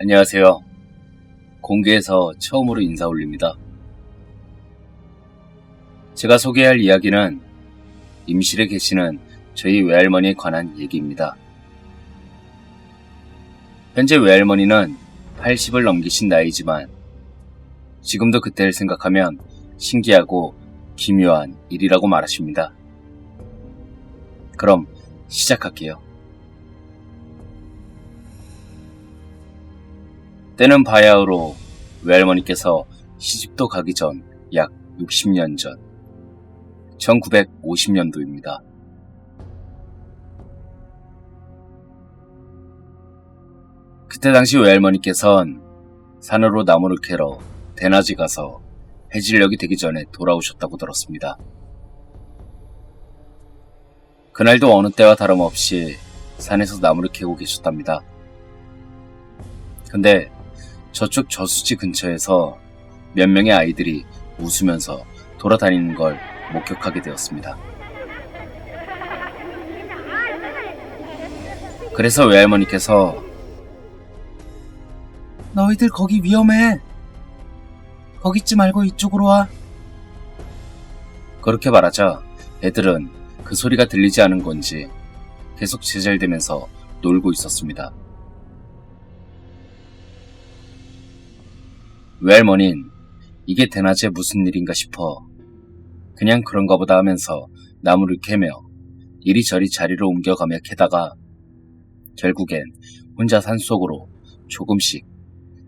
안녕하세요. 공개에서 처음으로 인사 올립니다. 제가 소개할 이야기는 임실에 계시는 저희 외할머니에 관한 얘기입니다. 현재 외할머니는 80을 넘기신 나이지만 지금도 그때를 생각하면 신기하고 기묘한 일이라고 말하십니다. 그럼 시작할게요. 때는 바야흐로 외할머니께서 시집도 가기 전 약 60년 전 1950년도입니다. 그때 당시 외할머니께선 산으로 나무를 캐러 대낮에 가서 해질녘이 되기 전에 돌아오셨다고 들었습니다. 그날도 어느 때와 다름없이 산에서 나무를 캐고 계셨답니다. 근데 저쪽 저수지 근처에서 몇 명의 아이들이 웃으면서 돌아다니는 걸 목격하게 되었습니다. 그래서 외할머니께서 너희들 거기 위험해. 거기 있지 말고 이쪽으로 와. 그렇게 말하자 애들은 그 소리가 들리지 않은 건지 계속 제잘대면서 놀고 있었습니다. 외할머니는 이게 대낮에 무슨 일인가 싶어 그냥 그런가 보다 하면서 나무를 캐며 이리저리 자리를 옮겨가며 캐다가 결국엔 혼자 산속으로 조금씩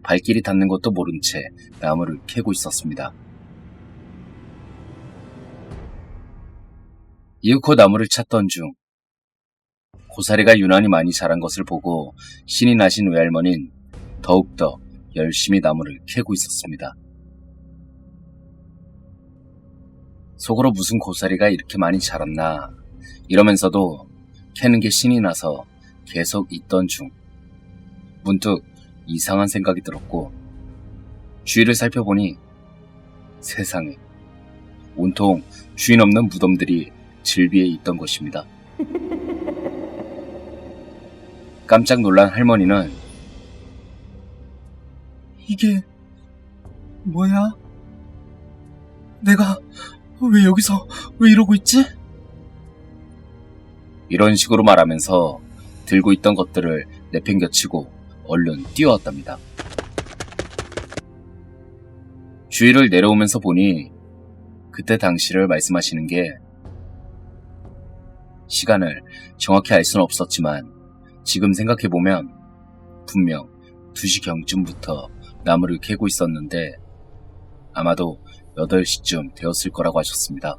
발길이 닿는 것도 모른 채 나무를 캐고 있었습니다. 이윽고 나무를 찾던 중 고사리가 유난히 많이 자란 것을 보고 신이 나신 외할머니는 더욱더 열심히 나무를 캐고 있었습니다. 속으로 무슨 고사리가 이렇게 많이 자랐나 이러면서도 캐는 게 신이 나서 계속 있던 중 문득 이상한 생각이 들었고 주위를 살펴보니 세상에 온통 주인 없는 무덤들이 질비해 있던 것입니다. 깜짝 놀란 할머니는 이게 뭐야? 내가 왜 여기서 왜 이러고 있지? 이런 식으로 말하면서 들고 있던 것들을 내팽겨치고 얼른 뛰어왔답니다. 주위를 내려오면서 보니 그때 당시를 말씀하시는 게 시간을 정확히 알 수는 없었지만 지금 생각해보면 분명 2시경쯤부터 나무를 캐고 있었는데 아마도 8시쯤 되었을 거라고 하셨습니다.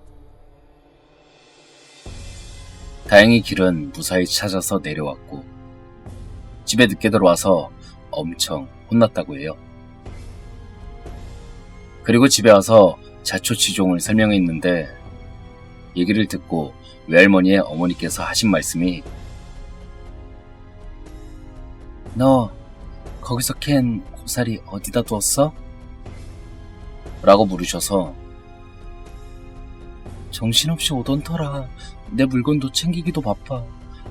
다행히 길은 무사히 찾아서 내려왔고 집에 늦게 들어와서 엄청 혼났다고 해요. 그리고 집에 와서 자초지종을 설명했는데 얘기를 듣고 외할머니의 어머니께서 하신 말씀이 너 거기서 캔 고사리 어디다 두었어? 라고 물으셔서 정신없이 오던 터라 내 물건도 챙기기도 바빠.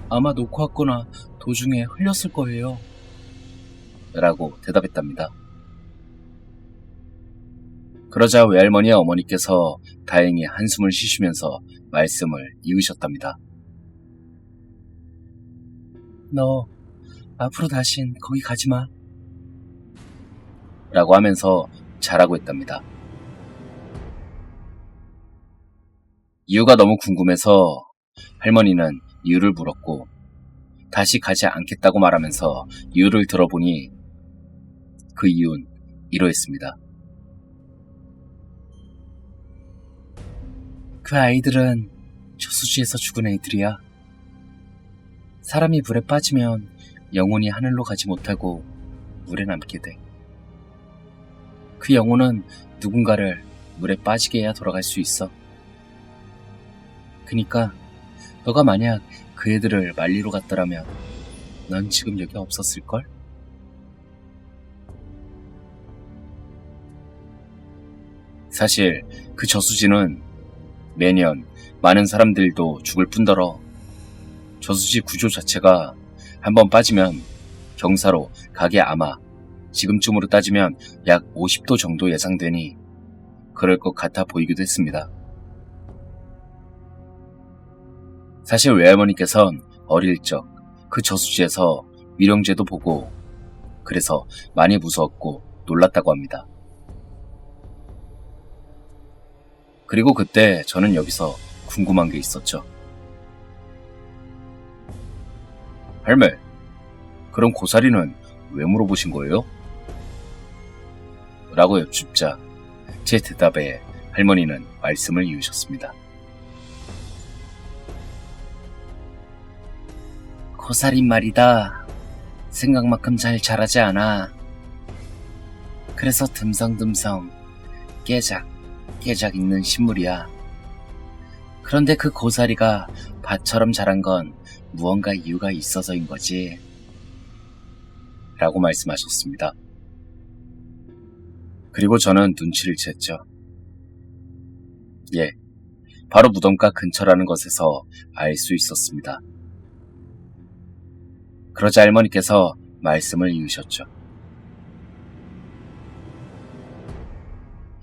아마 놓고 왔거나 도중에 흘렸을 거예요. 라고 대답했답니다. 그러자 외할머니의 어머니께서 다행히 한숨을 쉬시면서 말씀을 이으셨답니다. 너 앞으로 다신 거기 가지마. 라고 하면서 자라고 했답니다. 이유가 너무 궁금해서 할머니는 이유를 물었고 다시 가지 않겠다고 말하면서 이유를 들어보니 그 이유는 이러했습니다. 그 아이들은 저수지에서 죽은 애들이야. 사람이 물에 빠지면 영혼이 하늘로 가지 못하고 물에 남게 돼. 그 영혼은 누군가를 물에 빠지게 해야 돌아갈 수 있어. 그니까 너가 만약 그 애들을 말리러 갔더라면 넌 지금 여기 없었을걸? 사실 그 저수지는 매년 많은 사람들도 죽을 뿐더러 저수지 구조 자체가 한번 빠지면 경사로 가게 아마 지금쯤으로 따지면 약 50도 정도 예상되니 그럴 것 같아 보이기도 했습니다. 사실 외할머니께선 어릴 적 그 저수지에서 위령제도 보고 그래서 많이 무서웠고 놀랐다고 합니다. 그리고 그때 저는 여기서 궁금한 게 있었죠. 할매, 그럼 고사리는 왜 물어보신 거예요? 라고 여쭙자 제 대답에 할머니는 말씀을 이으셨습니다. 고사리 말이다. 생각만큼 잘 자라지 않아. 그래서 듬성듬성 깨작 있는 식물이야. 그런데 그 고사리가 밭처럼 자란 건 무언가 이유가 있어서인 거지. 라고 말씀하셨습니다. 그리고 저는 눈치를 챘죠. 예, 바로 무덤가 근처라는 것에서 알 수 있었습니다. 그러자 할머니께서 말씀을 이으셨죠.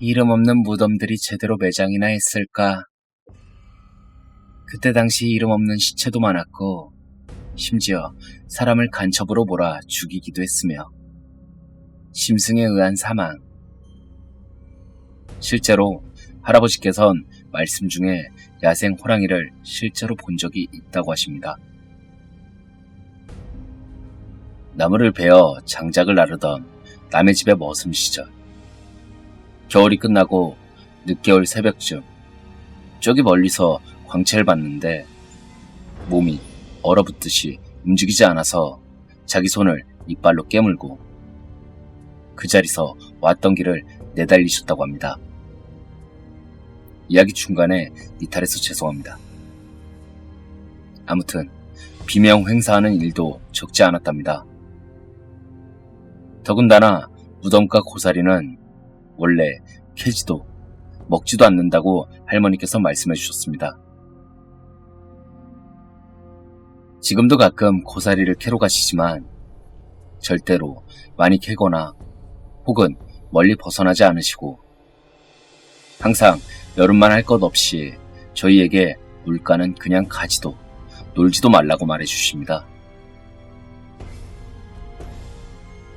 이름 없는 무덤들이 제대로 매장이나 했을까? 그때 당시 이름 없는 시체도 많았고 심지어 사람을 간첩으로 몰아 죽이기도 했으며 심승에 의한 사망. 실제로 할아버지께선 말씀 중에 야생 호랑이를 실제로 본 적이 있다고 하십니다. 나무를 베어 장작을 나르던 남의 집에 머슴 시절. 겨울이 끝나고 늦겨울 새벽쯤 저기 멀리서 광채를 봤는데 몸이 얼어붙듯이 움직이지 않아서 자기 손을 이빨로 깨물고 그 자리서 왔던 길을 내달리셨다고 합니다. 이야기 중간에 이탈해서 죄송합니다. 아무튼 비명 횡사하는 일도 적지 않았답니다. 더군다나 무덤가 고사리는 원래 캐지도 먹지도 않는다고 할머니께서 말씀해 주셨습니다. 지금도 가끔 고사리를 캐러 가시지만 절대로 많이 캐거나 혹은 멀리 벗어나지 않으시고 항상 여름만 할 것 없이 저희에게 물가는 그냥 가지도 놀지도 말라고 말해 주십니다.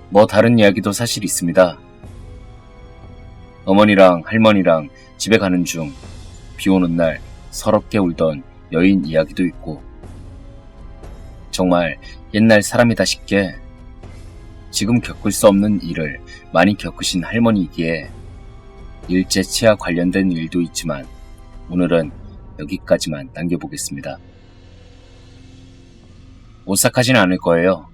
뭐 다른 이야기도 사실 있습니다. 어머니랑 할머니랑 집에 가는 중 비 오는 날 서럽게 울던 여인 이야기도 있고 정말 옛날 사람이다 싶게 지금 겪을 수 없는 일을 많이 겪으신 할머니이기에 일제 치아 관련된 일도 있지만 오늘은 여기까지만 남겨보겠습니다. 오싹하진 않을 거예요.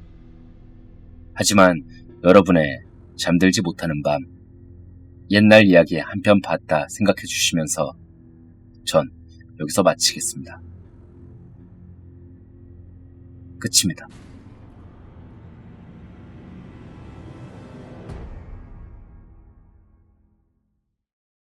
하지만 여러분의 잠들지 못하는 밤 옛날 이야기 한 편 봤다 생각해 주시면서 전 여기서 마치겠습니다. 끝입니다.